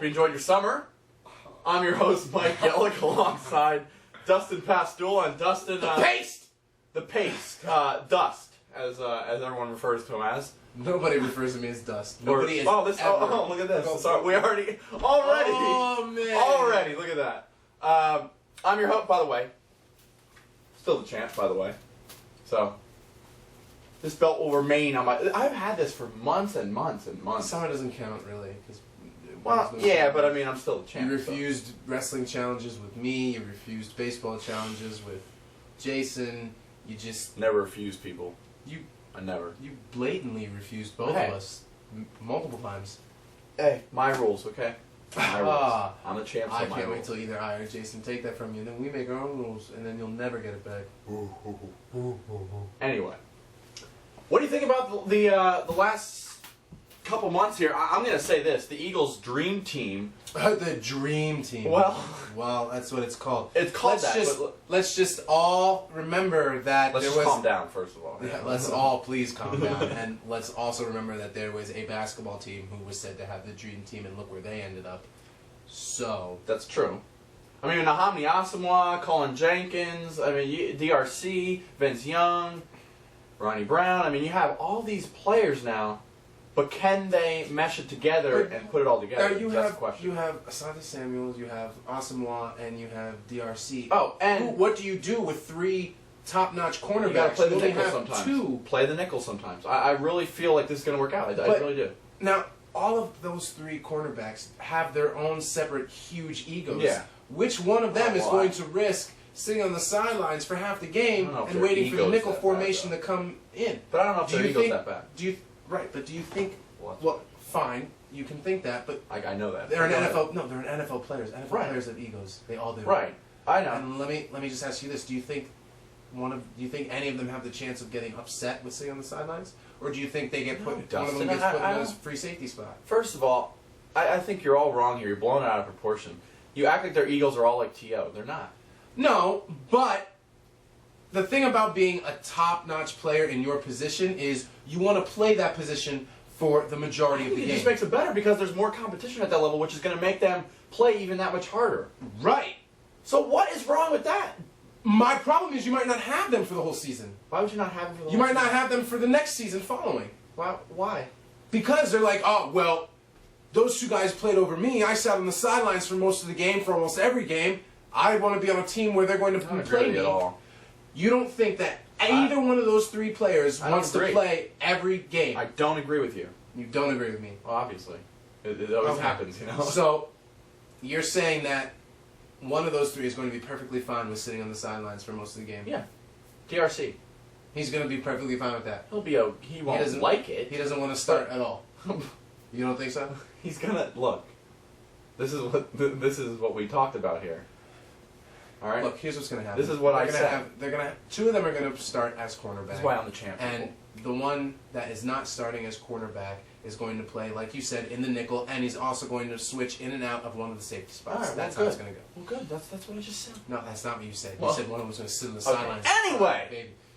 Hope you enjoyed your summer. I'm your host, Mike Yellak, alongside Dustin Pastula and Dustin... The paste! Dust, as everyone refers to him as. Nobody refers to me as Dust. Nobody is look at this. Sorry, we already... Oh, man. Already, look at that. I'm your host, by the way. Still the champ, by the way. So, this belt will remain on my... I've had this for months and months and months. Summer doesn't count, really. Well, yeah, but I mean, I'm still the champ. You refused wrestling challenges with me. You refused baseball challenges with Jason. You just... Never refused people. I never. You blatantly refused both of us multiple times. Hey, my rules, okay? My rules. I'm the champ, so I can't wait till either I or Jason take that from you, and then we make our own rules, and then you'll never get it back. Anyway, what do you think about the last couple months here? I'm going to say this: the Eagles' dream team. The dream team. Well, that's what it's called. It's called Let's just all remember that let's calm down, first of all. Yeah, let's all please calm down, and let's also remember that there was a basketball team who was said to have the dream team, and look where they ended up. So that's true. I mean, Nahamni Asamoah, Colin Jenkins, I mean, DRC, Vince Young, Ronnie Brown. I mean, you have all these players now. But can they mesh it together and put it all together? That's the question. You have Asante Samuels, you have Asamoah, and you have DRC. Oh, and what do you do with three top-notch cornerbacks? You gotta play the you nickel have sometimes. Two. Play the nickel sometimes. I really feel like this is going to work out. I really do. Now, all of those three cornerbacks have their own separate huge egos. Yeah. Which one of them is going to risk sitting on the sidelines for half the game and waiting for the nickel formation to come in? But I don't know if their ego's that bad. Right, but do you think... Well, fine, you can think that, but... I know that. They're NFL... No, they're NFL players. NFL players have egos. They all do. Right. I know. And let me just ask you this. Do you think any of them have the chance of getting upset with sitting on the sidelines? Or do you think they get put... one of them gets put in a free safety spot? First of all, I think you're all wrong here. You're blowing it out of proportion. You act like their egos are all like T.O. They're not. No, but... The thing about being a top-notch player in your position is you want to play that position for the majority of the game. It just makes it better because there's more competition at that level, which is going to make them play even that much harder. Right. So what is wrong with that? My problem is you might not have them for the whole season. Why would you not have them for the whole season? You might not have them for the next season following. Why? Because they're like, oh, well, those two guys played over me. I sat on the sidelines for most of the game, for almost every game. I want to be on a team where they're going to play me. At all. You don't think that either one of those three players wants to play every game? I don't agree with you. You don't agree with me? Well, obviously. It always happens, you know? So, you're saying that one of those three is going to be perfectly fine with sitting on the sidelines for most of the game? Yeah. DRC. He's going to be perfectly fine with that? He won't like it. He doesn't want to start at all. You don't think so? He's going to... Look. This is what we talked about here. All right. Look, here's what's going to happen. This is what I said. Two of them are going to start as cornerback. That's why I'm the champ. And the one that is not starting as cornerback is going to play, like you said, in the nickel, and he's also going to switch in and out of one of the safety spots. All right, that's how it's going to go. Well, good. That's what I just said. No, that's not what you said. You said one of them was going to sit on the sidelines.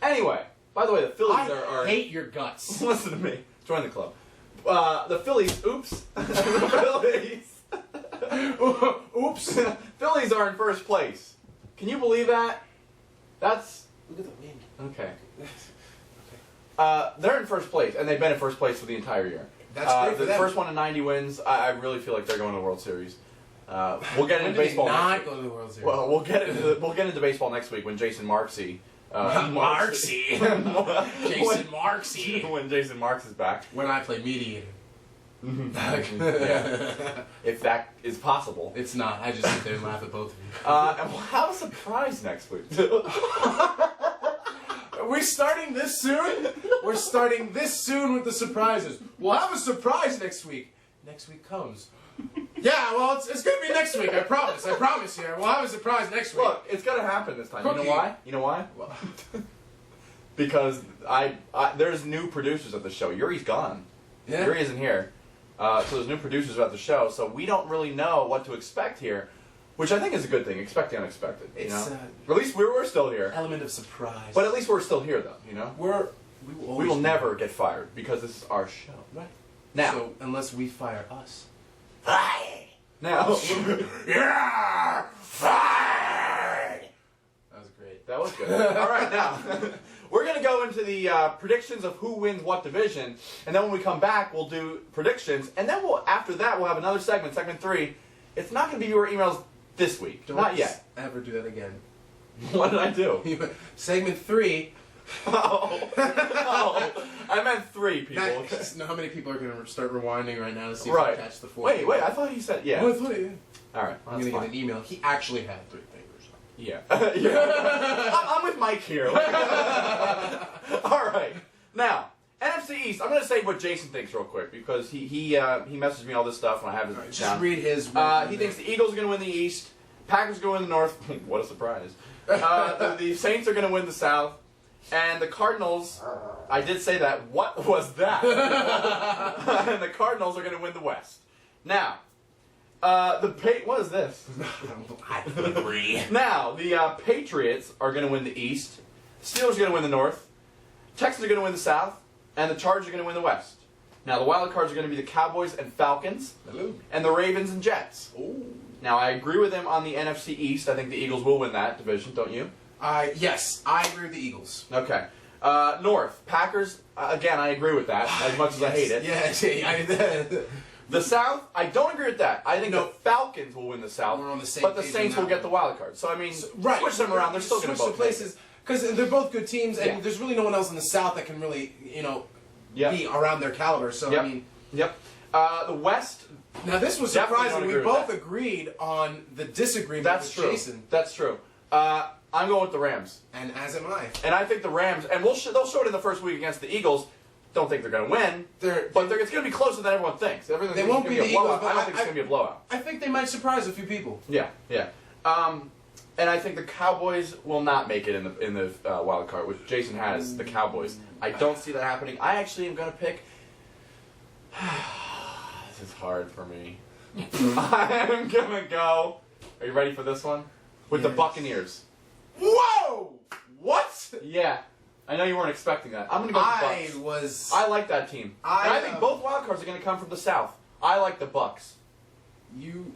Anyway. By the way, the Phillies I hate your guts. Listen to me. Join the club. The Phillies. Oops. The Phillies. Oops. Phillies are in first place. Can you believe that? Look at the wind. Okay. They're in first place, and they've been in first place for the entire year. That's great for them. The first one in 90 wins. I really feel like they're going to the World Series. We'll get into baseball. Not go to the World Series. Well, we'll get into baseball next week when Jason Marxy. Jason Marxy. When Jason Marx is back. When I play mediator. Yeah. If that is possible. It's not. I just sit there and laugh at both of you. And we'll have a surprise next week. We're starting this soon? We're starting this soon with the surprises. We'll have a surprise next week. Next week comes. Yeah, well, it's going to be next week. I promise. I promise you. We'll have a surprise next week. Look, it's going to happen this time. You know why? You know why? Because there's new producers at the show. Yuri's gone. Yeah. Yuri isn't here. So there's new producers at the show, so we don't really know what to expect here, which I think is a good thing. Expect the unexpected. You know? At least we're still here. Element of surprise. But at least we're still here, though. You know. We will never get fired because this is our show. Right. Now. So unless we fire us. Now, Yeah! Fight! That was great. that was good. All right, now we're gonna go into the predictions of who wins what division, and then when we come back, we'll do predictions, and then after that we'll have another segment, segment 3. It's not gonna be your emails this week, not yet. Ever do that again. What did I do? Segment 3. Oh, I meant 3 people. Know how many people are going to start rewinding right now to see if Right. they catch the 4? Wait, I thought he said yeah. Oh, I thought, yeah. All right, I'm going to get an email. He actually had 3 fingers. Yeah. Yeah. I'm with Mike here. All right. Now, NFC East. I'm going to say what Jason thinks real quick because he messaged me all this stuff when I have his. Right, just read his. He thinks the Eagles are going to win the East. Packers are going to win the North. What a surprise. The Saints are going to win the South. And the Cardinals, I did say that. What was that? And the Cardinals are going to win the West. Now, what is this? I agree. Now, the Patriots are going to win the East. Steelers are going to win the North. Texans are going to win the South. And the Chargers are going to win the West. Now, the wild cards are going to be the Cowboys and Falcons. Hello. And the Ravens and Jets. Ooh. Now, I agree with him on the NFC East. I think the Eagles will win that division, don't you? Yes, I agree with the Eagles. Okay. North, Packers, again, I agree with that, as much as I hate it. Yes, The South, I don't agree with that. I think the Falcons will win the South, We're on the same but the page Saints on will that get the wild card. So, I mean, right. switch them around. They're still going to both switch the places. Because they're both good teams, and Yeah. there's really no one else in the South that can really, be around their caliber. So, Yep. I mean... Yep. The West... Now, this was Definitely surprising. don't We agree with both that. agreed on the disagreement That's with true. Jason. That's true. I'm going with the Rams. And as am I. And I think the Rams, and they'll show it in the first week against the Eagles. Don't think they're going to win, but it's going to be closer than everyone thinks. They won't be the a blowout. Eagles, but I don't think it's going to be a blowout. I think they might surprise a few people. Yeah. And I think the Cowboys will not make it in the wild card, which Jason has the Cowboys. I don't see that happening. I actually am going to pick. This is hard for me. I'm going to go. Are you ready for this one? With the Buccaneers. Whoa! What? Yeah. I know you weren't expecting that. I'm going to go with the Bucs. I like that team. And I think both wild cards are going to come from the South. I like the Bucs. You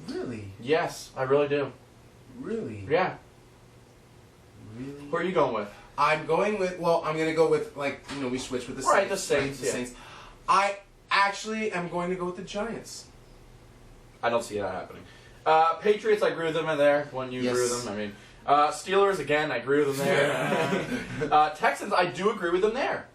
really? Yes, I really do. Really? Yeah. Really? Who are you going with? I'm going with, I'm going to go with, we switch with the Saints. Right, the Saints, The Saints. I actually am going to go with the Giants. I don't see that happening. Patriots, I agree with them in there. When you agree with them, I mean. Steelers, again, I agree with them there. Texans, I do agree with them there.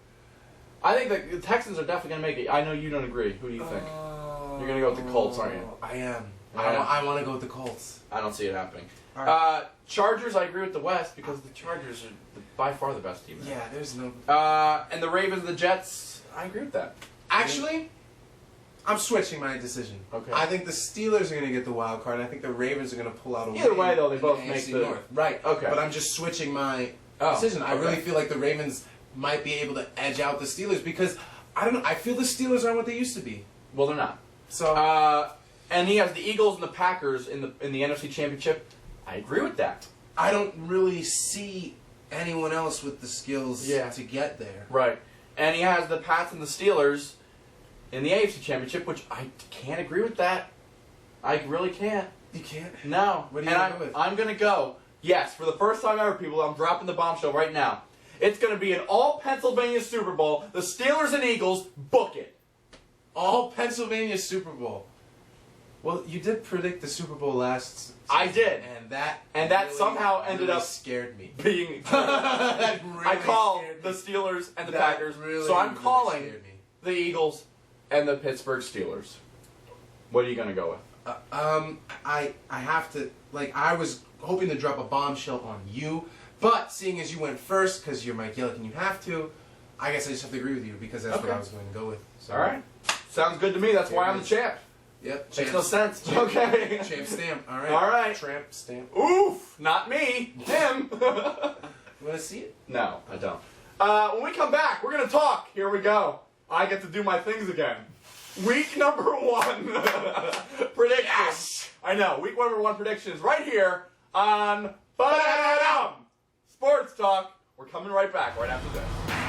I think the Texans are definitely going to make it. I know you don't agree. Who do you think? You're going to go with the Colts, aren't you? I am. Yeah. I want to go with the Colts. I don't see it happening. Right. Chargers, I agree with the West because the Chargers are by far the best team there. Yeah, there's no... And the Ravens and the Jets, I agree with that. Actually, I'm switching my decision. Okay. I think the Steelers are going to get the wild card. I think the Ravens are going to pull out a win. Either way, though, they both in make AFC the... North. Right. Okay. But I'm just switching my decision. I really feel like the Ravens might be able to edge out the Steelers because, I don't know, I feel the Steelers aren't what they used to be. Well, they're not. So... and he has the Eagles and the Packers in the NFC Championship. I agree with that. I don't really see anyone else with the skills to get there. Right. And he has the Pats and the Steelers in the AFC Championship, which I can't agree with that. I really can't. You can't? No. What are you going to go with? I'm going to go, yes, for the first time ever, people, I'm dropping the bombshell right now. It's going to be an all-Pennsylvania Super Bowl. The Steelers and Eagles, book it. All Pennsylvania Super Bowl. Well, you did predict the Super Bowl last season. I did. And that really, somehow ended up scared me. Being That really I call scared the me. Steelers and the That Packers. really, so I'm really calling scared me. the Eagles and the Pittsburgh Steelers. What are you going to go with? I have to, I was hoping to drop a bombshell on you, but seeing as you went first, because you're Mike Yellak and you have to, I guess I just have to agree with you, because that's what I was going to go with. So. All right. Sounds good to me. That's why I'm the champ. Yep. Makes no sense. Okay. Champ stamp. All right. All right. Tramp stamp. Oof. Not me. Him. You want to see it? No, I don't. When we come back, we're going to talk. Here we go. I get to do my things again. Week number 1 predictions. Yes! I know. Week number 1 predictions right here on Ba-Da-Da-Dum Sports Talk. We're coming right back right after this.